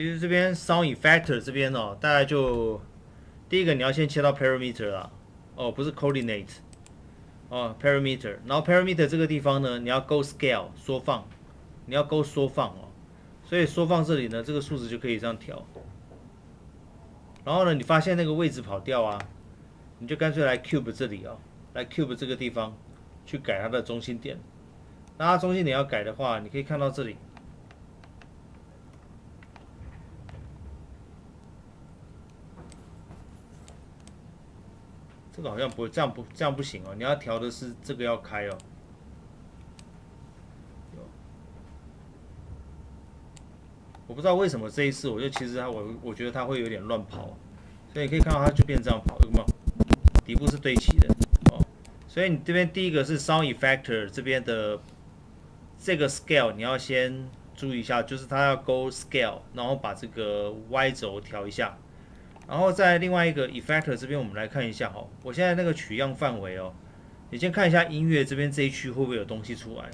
其实这边 Sound Effector 这边哦，大概就第一个你要先切到 Parameter 啦，哦，不是 Coordinate，哦 Parameter，然后 Parameter 这个地方呢，你要勾 Scale 缩放，你要勾缩放哦，所以缩放这里呢，这个数值就可以这样调。然后呢，你发现那个位置跑掉啊，你就干脆来 Cube 这里哦，来 Cube 这个地方去改它的中心点。那它中心点要改的话，你可以看到这里。这个好像不会，这样不行哦，你要调的是这个要开哦。我不知道为什么这一次，其实我觉得它会有点乱跑，所以你可以看到它就变这样跑，有没有？底部是对齐的哦，所以你这边第一个是 Sound Effector 这边的这个 Scale， 你要先注意一下，就是它要勾 Scale， 然后把这个 Y 轴调一下。然后在另外一个 Effector 这边，我们来看一下哈，我现在那个取样范围哦，你先看一下音乐这边这一区会不会有东西出来。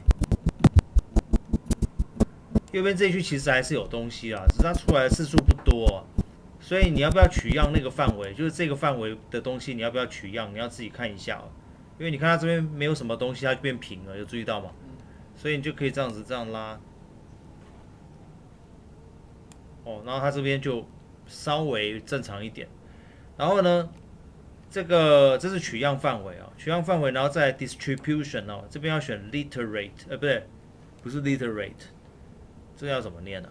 右边这一区其实还是有东西啦，只是它出来的次数不多，所以你要不要取样那个范围，就是这个范围的东西，你要不要取样，你要自己看一下哦。因为你看它这边没有什么东西，它就变平了，有注意到吗？所以你就可以这样子这样拉，哦，然后它这边就稍微正常一点。然后呢，这是取样范围啊，取样范围，然后再 distribution 哦，这边要选 literate，不对，不是 literate，这要怎么念啊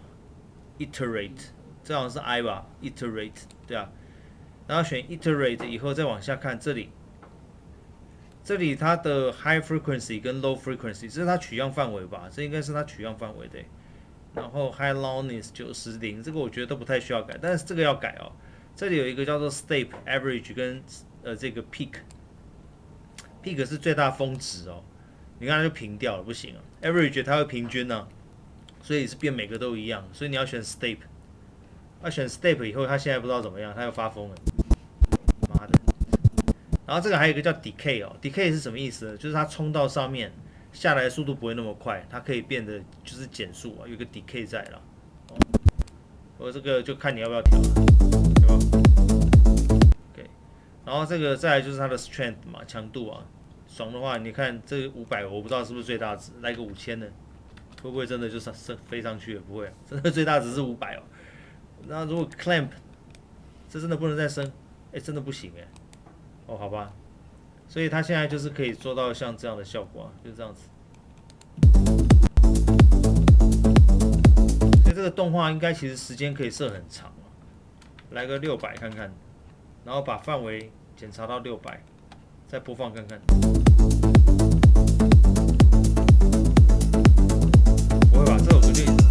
？iterate， 这好像是 I 吧 ？iterate， 对啊。然后选 iterate 以后再往下看这里，这里它的 high frequency 跟 low frequency，这是它取样范围吧？这应该是它取样范围的。然后 high loudness 90零，这个我觉得都不太需要改，但是这个要改哦。这里有一个叫做 step average 跟这个 peak 是最大峰值哦，你看它就平掉了，不行啊。average 它会平均呢、所以是变每个都一样，所以你要选 step。要选 step 以后，它现在不知道怎么样，它又发疯了，妈的！然后这个还有一个叫 decay 哦，decay 是什么意思呢？就是它冲到上面下来的速度不会那么快，它可以变得就是减速啊，有一个 decay 在了。哦，我这个就看你要不要调了，对吧 ？OK， 然后这个再来就是它的 strength 嘛，强度啊。爽的话，你看这个500，我不知道是不是最大值，来个5000的，会不会真的就飞上去了？不会、啊，真的最大值是500哦。那如果 clamp， 这真的不能再升，哎，真的不行哎。哦，好吧，所以它现在就是可以做到像这样的效果啊，就是这样子。所以这个动画应该其实时间可以设很长啊，来个600看看，然后把范围检查到600，再播放看看。不会吧？这首歌就一直